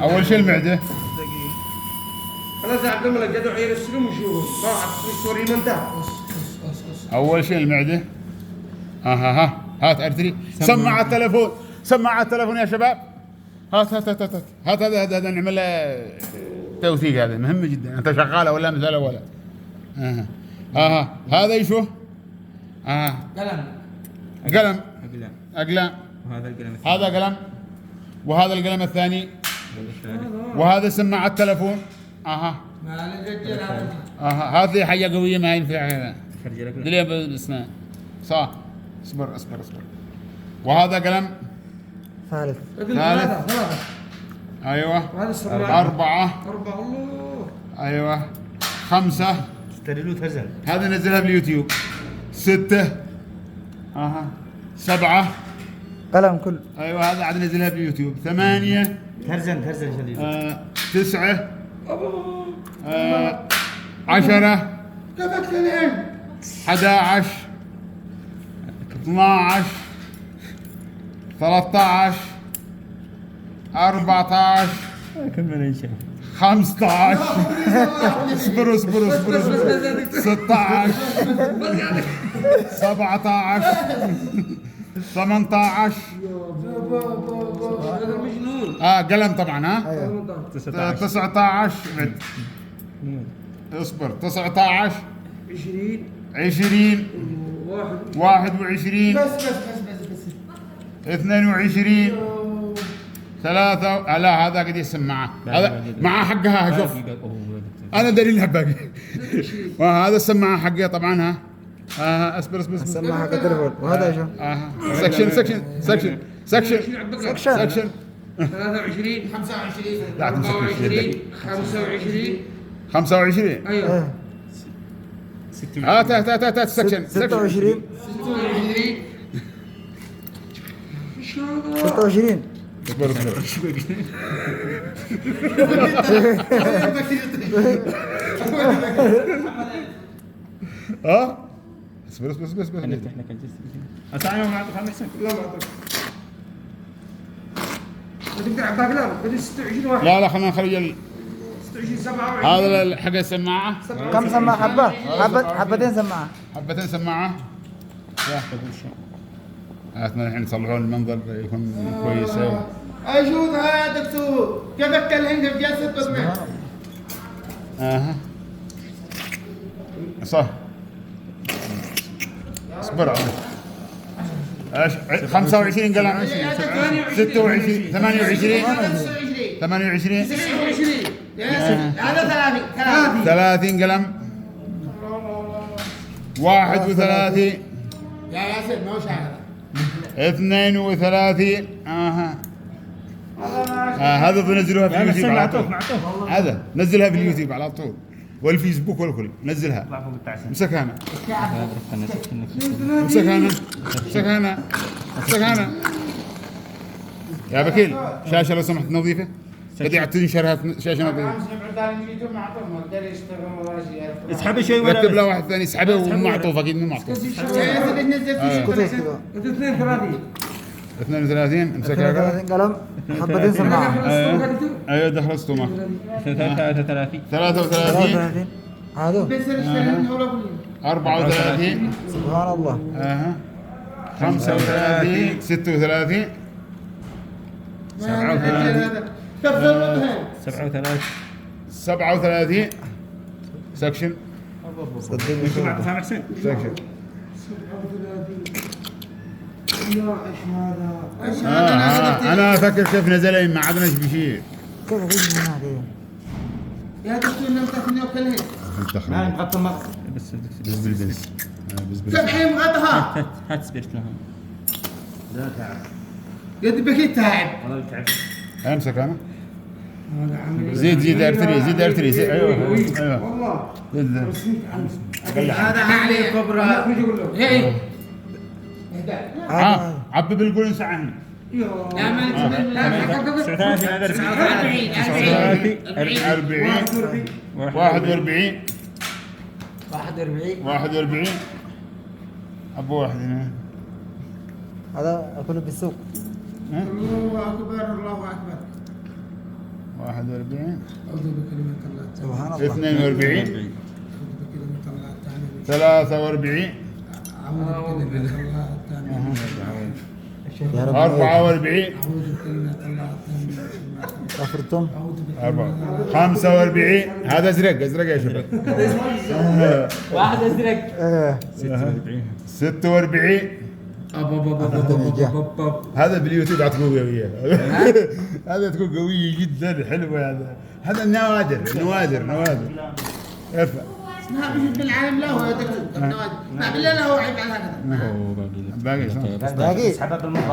اول شيء المعده. خلاص يا عبد الملك جدوا عير السلم وشوفوا ما توري من ده. اول شيء المعده. ها هات ارتري. سماعه التليفون، سماعه التليفون يا شباب. هات هذا نعمل له توثيق، هذا مهم جدا. انت شغاله ولا مثلا ولا هذا يشوف قلم اقلام. هذا قلم، وهذا القلم الثاني، وهذا سماعه التليفون. هذه حاجه قويه ما ينفع هذا دليل بالاسنان. صح. اصبر. وهذا قلم ثالث. ايوه. أربعة. الله. ايوه. 5. ستريلو ترزل. هذا نزلها باليوتيوب. 6. 7. قلم كل. ايوه هذا عاد نزلها باليوتيوب. 8. ترزل شديد. 9. 10. كفكت العين. 11. 12. 13. 14. كمل ان شاء الله. 15. اصبر 16. 17. 18. هذا مجنون. قلم طبعا. 19. اصبر. 19. 20. 21. بس 22. 3. لا هذا قد يسمعه. هذا معاه حقها. شوف انا دليلها باقي. وهذا السماعه حقها طبعا. اصبر. السماعة حق التليفون. وهذا شو؟ سكشن 23 25 لا تمسك 24 25. 25. ايوه. هات سكشن 26. 26. ان شاء الله. 26. اصبر. اصبر. نفتح لك الجسم. اسامي ما اعطيك محسن. لا ما اعطيك. تقدر عباك لا بدي 26 واحد. لا خلينا نخرج 26 27. هذا حق السماعه. كم سماعة؟ حبتين سماعة. حبتين سماعه. هاتنا الحين يصلحون المنظر يكون كويس. اجودها يا دكتور كيفك الهند بجلسة تصميم. صح. اصبر. 25 قلم. 26. 28. 28. 29. هذا 30 قلم. 31. يا ياسر ما هو شاعر. 32. هذا بنزلوها في اليوتيوب على طول. هذا نزلها في اليوتيوب على طول والفيسبوك والكل نزلها. امسك هنا. يا بكيل شاشة لو سمحت نظيفة. قد تنشر شاشة نظيفة. اسحب شوي ولا رتب له واحد ثاني يسحبه ومعطوف اكيد مو معطوف. 32. امسكها 32 قلم. حبتين سماعة. ايوه دخلته معك. 33. 33. هذا 34. سبحان الله. 35. 36. 37. سكشن. محسن. سكشن. انا افكر كيف نزل ما عدناش بشيء. كيف غير من هذه؟ يا دكتور لم تكن يوكلها. لا نحط مق بس بس تبعي مغطها. هات سبيرت لها. لا تعب. قد بكي تعب. والله تعب. امسك انا. زيد ارتري. ايوه والله. هذا عليه كبرى. هي. عبي بالقول ساعه. لا ما 41. 41. ابو واحد هنا. هذا أكله بالسوق. الله أكبر الله أكبر. 41 أعوذ بكلمة الله التامة. سبحان الله. 42 أعوذ بكلمة الله التامة. 43 أعوذ بكلمة الله التامة. يا رب 44 أعوذ بكلمة الله التامة. كفرتم. أعوذ بكلمة 45 هذا ازرق ازرق يا شباب. واحد ازرق. ايه 46 هذا باليوتيوب تكون قوية. هذا تكون قوية جدا حلوة. هذا النوادر ارفع. اسمها بجد بالعالم له يا دكتور. النوادي. ما بالله له عيب على هذا. باقي باقي. اسحبها بالمطبخ.